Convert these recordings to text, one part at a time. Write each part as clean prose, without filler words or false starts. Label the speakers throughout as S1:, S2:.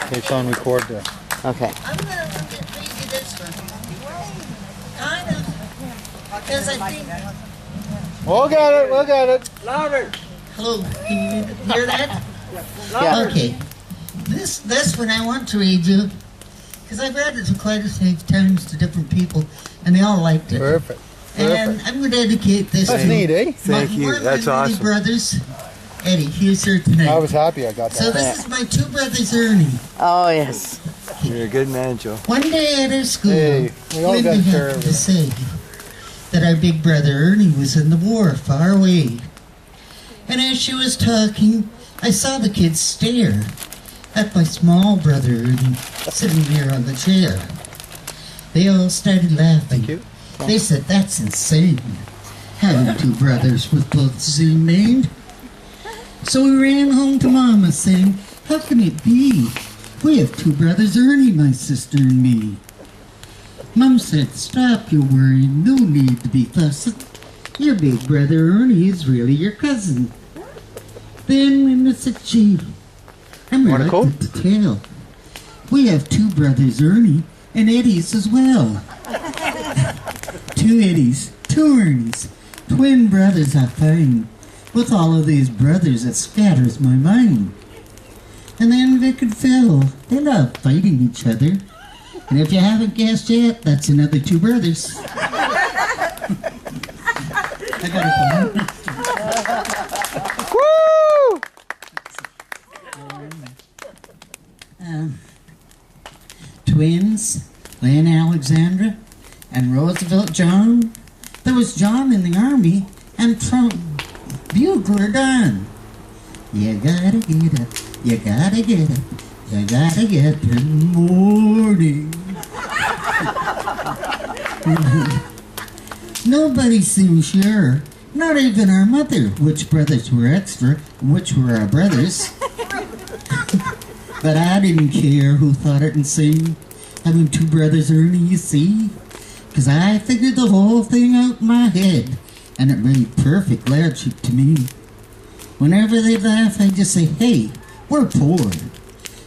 S1: Okay, Sean, record there.
S2: Okay.
S3: I'm going to read you this one. Kind of, because I think...
S1: We'll get it, we'll get it.
S4: Louder.
S3: Hello, can you hear that?
S2: Yeah.
S3: Okay. This one I want to read you, because I've read it quite a few times to different people, and they all liked it.
S1: Perfect.
S3: And I'm going to dedicate this
S1: That's
S3: to
S1: neat, eh?
S4: Thank you.
S3: one of
S4: That's
S3: my really
S4: awesome.
S3: brothers, Eddie. He's here tonight.
S1: I was happy I got that.
S3: So this is my two brothers, Ernie.
S2: Oh, yes.
S4: You're a good man, Joe.
S3: One day at our school,
S1: Hey, we all
S3: Linda
S1: got care
S3: happened
S1: of
S3: to
S1: it.
S3: say that our big brother Ernie was in the war far away. And as she was talking, I saw the kids stare at my small brother Ernie sitting there on the chair. They all started laughing.
S1: Thank you.
S3: They said, "That's insane, having two brothers with both the same name." So we ran home to Mama saying, "How can it be? We have two brothers, Ernie, my sister, and me." Mom said, "Stop your worrying, no need to be fussing. Your big brother Ernie is really your cousin." Then Linda said, "Gee, I'm
S1: Want a coat?
S3: reluctant to tell. We have two brothers, Ernie, and Eddie's as well." Two Eddies, two Ernies, twin brothers I find. With all of these brothers, it scatters my mind. And then Vic and Phil, they love fighting each other. And if you haven't guessed yet, that's another two brothers. I got a phone.
S1: Woo!
S3: Twins, Lynn Alexandra, and Roosevelt John. There was John in the Army, and Trump Bugler Don. You gotta get up, you gotta get up, you gotta get in the morning. Nobody seemed sure, not even our mother, which brothers were extra and which were our brothers. But I didn't care who thought it insane, having two brothers, Ernie, you see. 'Cause I figured the whole thing out in my head, and it made perfect logic to me. Whenever they laugh, I just say, "Hey, we're poor.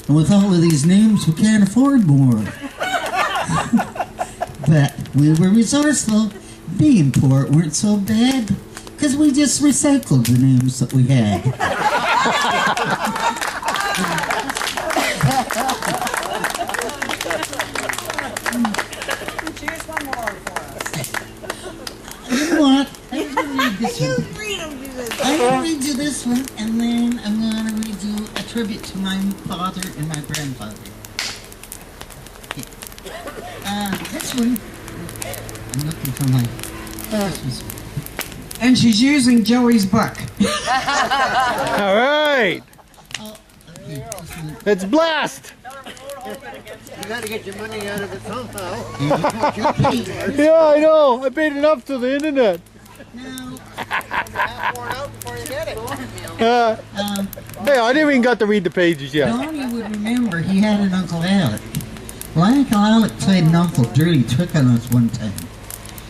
S3: And with all of these names, we can't afford more." But we were resourceful. Being poor weren't so bad, 'cause we just recycled the names that we had.
S5: Choose one more for us.
S3: You know what? I'm going to read this one.
S5: Read them, Jesus.
S3: I'm going to read you this one, and then I'm going to read you a tribute to my father and my grandfather. Okay. This one, I'm looking for my Christmas one.
S5: And she's using Joey's book.
S1: All right.
S3: Oh, okay. This one.
S1: It's blessed.
S4: You gotta get your money out of it somehow.
S1: Yeah, I know. I paid enough to the internet.
S3: Now,
S4: Worn out before you get it.
S1: Hey, I didn't even got to read the pages yet.
S3: Donnie would remember he had an Uncle Alec. Well, Uncle Alec played an awful dirty trick on us one time.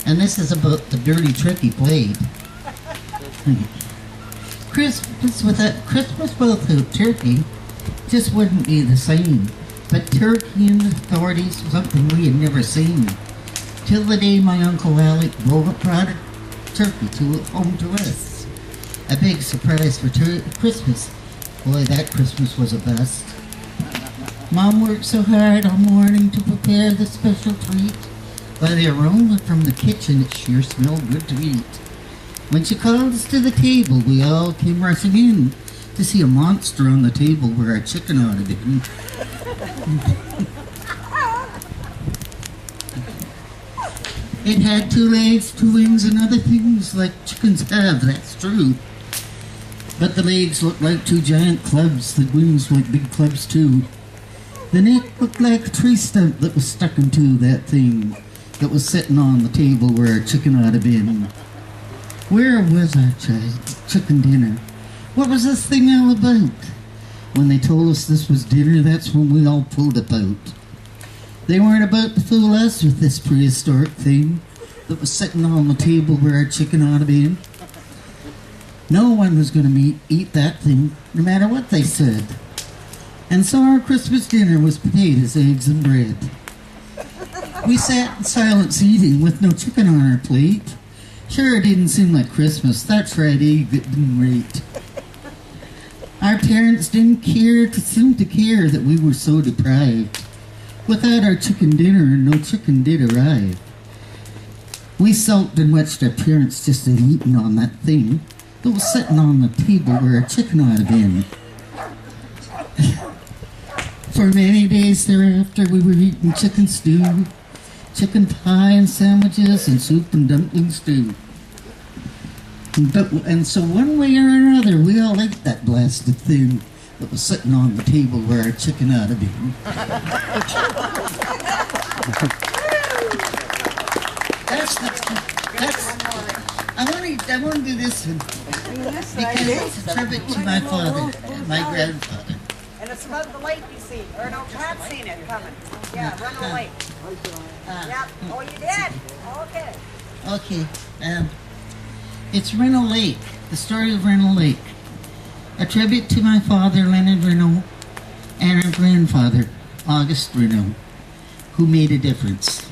S3: And this is about the dirty trick he played. Christmas without turkey just wouldn't be the same. But turkey and authorities was something we had never seen. Till the day my Uncle Alec brought a turkey home to us. A big surprise for Christmas. Boy, that Christmas was a bust. Mom worked so hard all morning to prepare the special treat. By the aroma from the kitchen, it sure smelled good to eat. When she called us to the table, we all came rushing in to see a monster on the table where our chicken ought to be. It had two legs, two wings, and other things like chickens have, that's true. But the legs looked like two giant clubs, the wings like big clubs too. The neck looked like a tree stump that was stuck into that thing that was sitting on the table where our chicken ought to been. Where was our chicken dinner? What was this thing all about? When they told us this was dinner, that's when we all pulled about. They weren't about to fool us with this prehistoric thing that was sitting on the table where our chicken ought to be. No one was going to eat that thing, no matter what they said. And so our Christmas dinner was potatoes, eggs, and bread. We sat in silence eating with no chicken on our plate. Sure, it didn't seem like Christmas. That fried egg that didn't rate. Our parents didn't seem to care that we were so deprived. Without our chicken dinner, no chicken did arrive. We sulked and watched our parents just eating on that thing that was sitting on the table where our chicken ought to been. For many days thereafter, we were eating chicken stew, chicken pie and sandwiches, and soup and dumplings too. And so one way or another, we all ate that blasted thing that was sitting on the table where our chicken ought to be. I want to do this one because it's a tribute to my father and my grandfather.
S5: And it's about the lake you see. Or no, Pat's seen it coming. Yeah, Run Lake. Yep. Oh, you did? Okay.
S3: Okay. It's Reno Lake, the story of Reno Lake. A tribute to my father, Leonard Reno, and our grandfather, August Reno, who made a difference.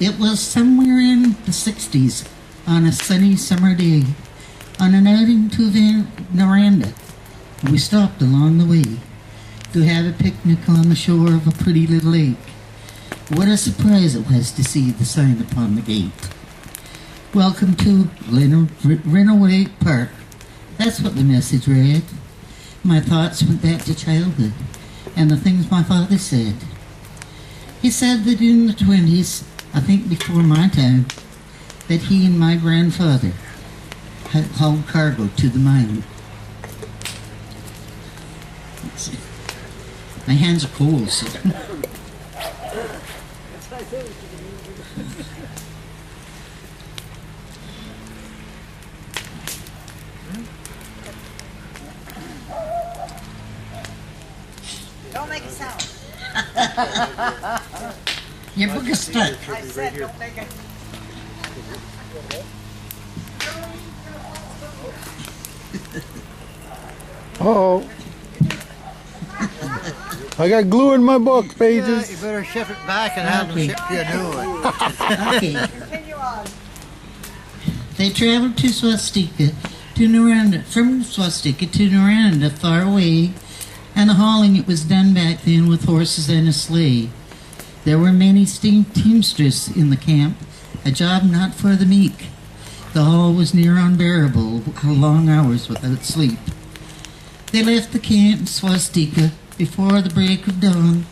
S3: It was somewhere in the 60s, on a sunny summer day, on an outing to Noranda. We stopped along the way to have a picnic on the shore of a pretty little lake. What a surprise it was to see the sign upon the gate. Welcome to Reno Lake Park. That's what the message read. My thoughts went back to childhood and the things my father said. He said that in the 20s, I think before my time, that he and my grandfather had hauled cargo to the mine. Let's see. My hands are cold, so.
S5: Don't make a sound.
S3: Your book is stuck.
S5: I said don't make it.
S1: Uh-oh. I got glue in my book
S4: Yeah,
S1: pages.
S4: you better ship it back and have them
S3: Okay.
S4: ship you a new one.
S3: Okay.
S5: Continue on.
S3: They traveled to Swastika, to Noranda, from Swastika to Noranda, far away, and the hauling it was done back then with horses and a sleigh. There were many teamsters in the camp, a job not for the meek. The haul was near unbearable, long hours without sleep. They left the camp in Swastika before the break of dawn,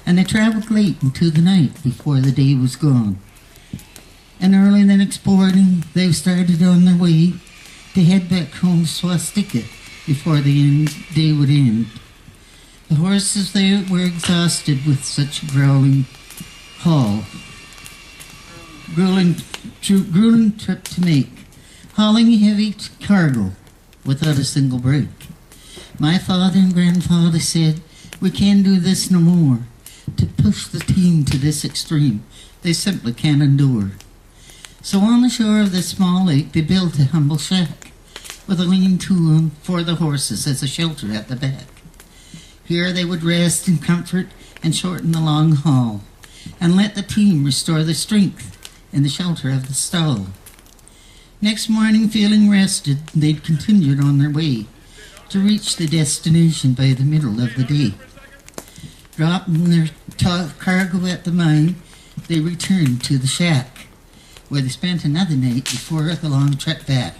S3: and they traveled late into the night before the day was gone. And early the next morning, they started on their way to head back home to Swastika before the day would end. The horses they were exhausted with such a grueling haul. Grueling trip to make, hauling heavy cargo without a single break. My father and grandfather said, "We can't do this no more." To push the team to this extreme, they simply can't endure. So on the shore of this small lake, they built a humble shack with a lean-to for the horses as a shelter at the back. Here they would rest in comfort and shorten the long haul, and let the team restore their strength in the shelter of the stall. Next morning, feeling rested, they'd continued on their way to reach the destination by the middle of the day. Dropping their cargo at the mine, they returned to the shack, where they spent another night before the long trek back.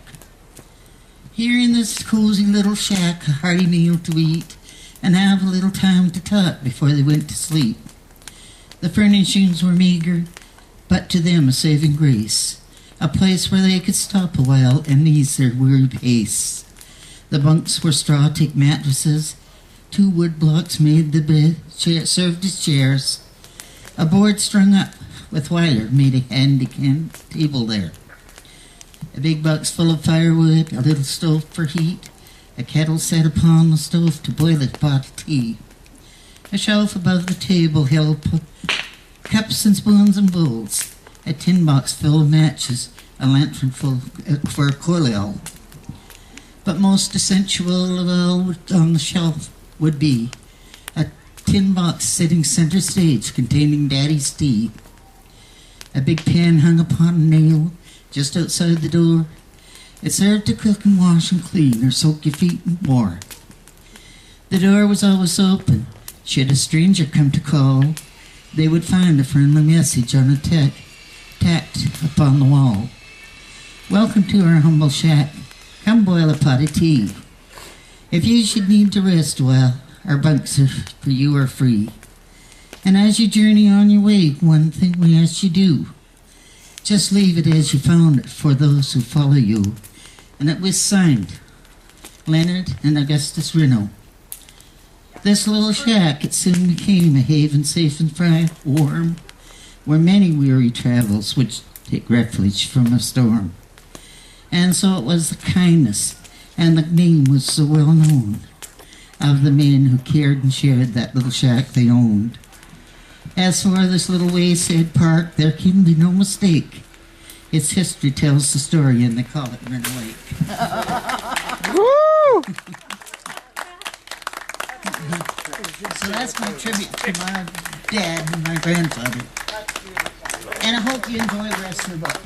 S3: Here in this cozy little shack, a hearty meal to eat, and have a little time to talk before they went to sleep. The furnishings were meager, but to them a saving grace, a place where they could stop a while and ease their weary pace. The bunks were straw-tick mattresses, 2 wood blocks made the bed, served as chairs. A board strung up with wire made a handy table there. A big box full of firewood, a little stove for heat, a kettle set upon the stove to boil a pot of tea. A shelf above the table held cups and spoons and bowls, a tin box full of matches, a lantern full for coil. But most essential of all on the shelf would be a tin box sitting center stage containing Daddy's tea, a big pan hung upon a nail just outside the door. It served to cook and wash and clean or soak your feet in more. The door was always open. Should a stranger come to call, they would find a friendly message on a tacked upon the wall. Welcome to our humble shack. Come boil a pot of tea. If you should need to rest a while, our bunks for you are free. And as you journey on your way, one thing we ask you do, just leave it as you found it for those who follow you. And it was signed, Leonard and Augustus Reno. This little shack, it soon became a haven safe and warm, where many weary travels would take refuge from a storm. And so it was the kindness, and the name was so well known, of the men who cared and shared that little shack they owned. As for this little wayside park, there can be no mistake. Its history tells the story, and they call it Reno Lake.
S1: Woo!
S3: So that's my tribute to my dad and my grandfather. And I hope you enjoy the rest of the book.